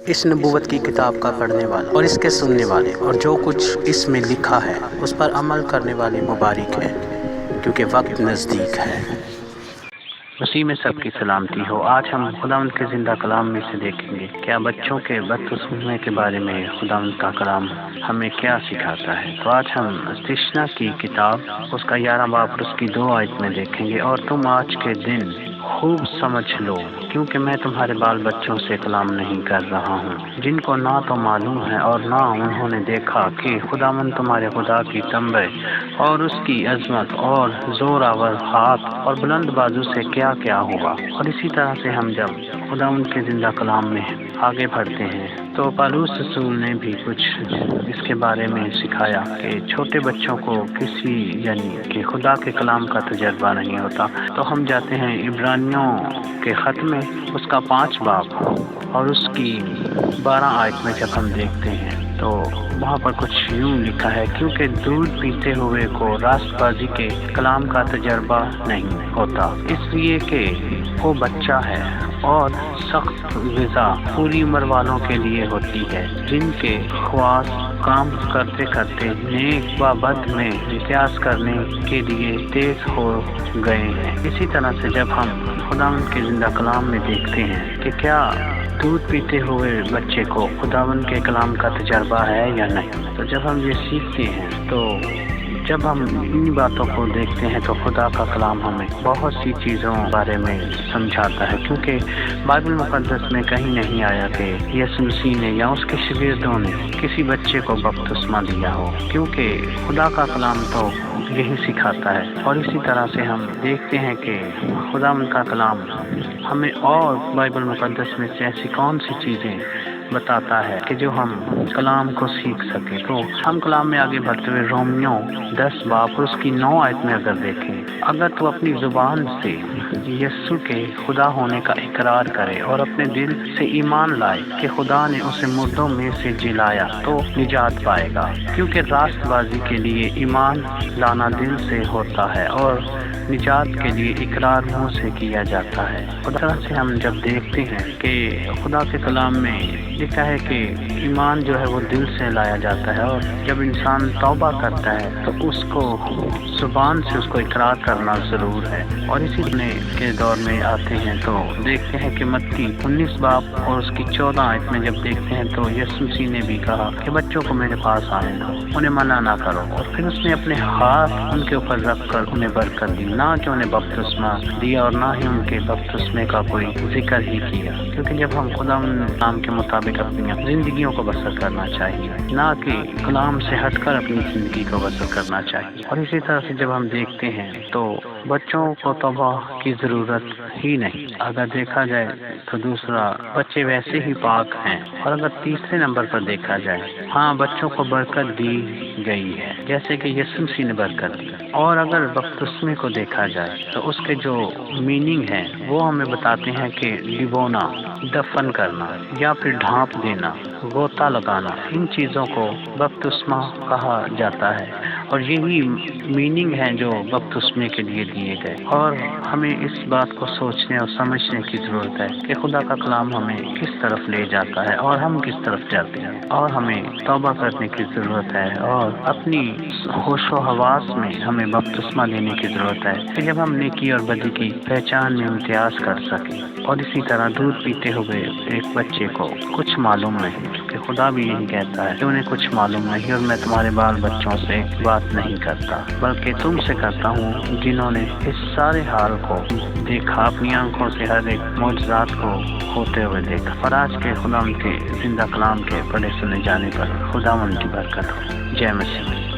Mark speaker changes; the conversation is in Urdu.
Speaker 1: اس نبوت کی کتاب کا پڑھنے والا اور اس کے سننے والے اور جو کچھ اس میں لکھا ہے اس پر عمل کرنے والے مبارک ہیں، کیونکہ وقت نزدیک ہے۔ مسیح میں سب کی سلامتی ہو۔ آج ہم خداوند کے زندہ کلام میں سے دیکھیں گے کیا بچوں کے بدتسمیوں کے بارے میں خداوند کا کلام ہمیں کیا سکھاتا ہے۔ تو آج ہم استثنا کی کتاب اس کا 11 باب اور اس کی 2 آیت میں دیکھیں گے، اور تم آج کے دن خوب سمجھ لو، کیونکہ میں تمہارے بال بچوں سے کلام نہیں کر رہا ہوں، جن کو نہ تو معلوم ہے اور نہ انہوں نے دیکھا کہ خداوند تمہارے خدا کی تنبیہ اور اس کی عظمت اور زور آور ہاتھ اور بلند بازو سے کیا کیا ہوا۔ اور اسی طرح سے ہم جب خداوند کے زندہ کلام میں آگے بڑھتے ہیں تو پالوس رسول نے بھی کچھ اس کے بارے میں سکھایا کہ چھوٹے بچوں کو کسی یعنی کہ خدا کے کلام کا تجربہ نہیں ہوتا۔ تو ہم جاتے ہیں عبرانیوں کے خط میں اس کا 5 باب اور اس کی 12 آیت میں جب ہم دیکھتے ہیں تو وہاں پر کچھ یوں لکھا ہے، کیونکہ دودھ پیتے ہوئے کو راست بازی کے کلام کا تجربہ نہیں ہوتا، اس لیے کہ وہ بچہ ہے، اور سخت غذا پوری عمر والوں کے لیے ہوتی ہے، جن کے خواص کام کرتے کرتے نیک و بد میں امتیاز کرنے کے لیے تیز ہو گئے ہیں۔ اسی طرح سے جب ہم خداوند کے زندہ کلام میں دیکھتے ہیں کہ کیا دودھ پیتے ہوئے بچے کو خداوند کے کلام کا تجربہ ہے یا نہیں، تو جب ہم یہ سیکھتے ہیں تو جب ہم ان باتوں کو دیکھتے ہیں تو خدا کا کلام ہمیں بہت سی چیزوں کے بارے میں سمجھاتا ہے، کیونکہ بائبل مقدس میں کہیں نہیں آیا کہ یسوع مسیح نے یا اس کے شاگردوں نے کسی بچے کو بپتسمہ دیا ہو، کیونکہ خدا کا کلام تو یہی سکھاتا ہے۔ اور اسی طرح سے ہم دیکھتے ہیں کہ خداوند کا کلام ہمیں اور بائبل مقدس میں سے ایسی کون سی چیزیں بتاتا ہے کہ جو ہم کلام کو سیکھ سکیں۔ تو ہم کلام میں آگے بڑھتے ہوئے رومیوں 10 باب اور اس کی 9 آیت میں اگر دیکھیں، اگر تو اپنی زبان سے یسوع کے خدا ہونے کا اقرار کرے اور اپنے دل سے ایمان لائے کہ خدا نے اسے مردوں میں سے جلایا تو نجات پائے گا، کیونکہ راست بازی کے لیے ایمان لانا دل سے ہوتا ہے اور نجات کے لیے اقرار منہ سے کیا جاتا ہے۔ اس طرح سے ہم جب دیکھتے ہیں کہ خدا کے کلام میں لکھا ہے کہ ایمان جو ہے وہ دل سے لایا جاتا ہے، اور جب انسان توبہ کرتا ہے تو اس کو زبان سے اس کو اقرار کرنا ضرور ہے۔ اور اسی کے دور میں آتے ہیں تو دیکھتے ہیں کہ متی 19 باب اور اس کی 14 آیت میں جب دیکھتے ہیں تو یسوع مسیح نے بھی کہا کہ بچوں کو میرے پاس آنے دو، انہیں منع نہ کرو، اور پھر اس نے اپنے ہاتھ ان کے اوپر رکھ کر انہیں برکت دی، نہ کہ انہیں بپتسمہ دیا اور نہ ہی ان کے بپتسمے کا کوئی ذکر ہی کیا، کیونکہ جب ہم خدا نام کے مطابق اپنی زندگیوں کو بسر کرنا چاہیے، نہ کہ کلام سے ہٹ کر اپنی زندگی کو بسر کرنا چاہیے۔ اور اسی طرح سے جب ہم دیکھتے ہیں تو بچوں کو توبہ کی ضرورت ہی نہیں، اگر دیکھا جائے تو دوسرا بچے ویسے ہی پاک ہیں۔ اور اگر تیسرے نمبر پر دیکھا جائے، ہاں بچوں کو برکت دی گئی ہے جیسے کہ یسوع مسیح نے برکت دی۔ اور اگر بپتسمے کو دیکھا جائے تو اس کے جو میننگ ہے وہ ہمیں بتاتے ہیں کہ ڈبونا، دفن کرنا یا پھر ڈھانپ دینا، غوطہ لگانا، ان چیزوں کو بپتسمہ کہا جاتا ہے، اور یہی میننگ ہے جو بپتسمے کے لیے دیے گئے۔ اور ہمیں اس بات کو سوچنے اور سمجھنے کی ضرورت ہے کہ خدا کا کلام ہمیں کس طرف لے جاتا ہے اور ہم کس طرف جاتے ہیں، اور ہمیں توبہ کرنے کی ضرورت ہے، اور اپنی ہوش و حواس میں ہمیں بپتسمہ لینے کی ضرورت ہے کہ جب ہم نیکی اور بدی کی پہچان میں امتیاز کر سکیں۔ اور اسی طرح دودھ پیتے ہوئے ایک بچے کو کچھ معلوم نہیں، کہ خدا بھی یہی کہتا ہے کہ انہیں کچھ معلوم نہیں، اور میں تمہارے بال بچوں سے بات نہیں کرتا بلکہ تم سے کرتا ہوں جنہوں نے اس سارے حال کو دیکھا، اپنی آنکھوں سے ہر ایک معجزات کو ہوتے ہوئے دیکھا۔ اور آج کے خدا کے زندہ کلام کے پڑھے سنے جانے پر خدا ان کی برکت ہو۔ جے مسیح۔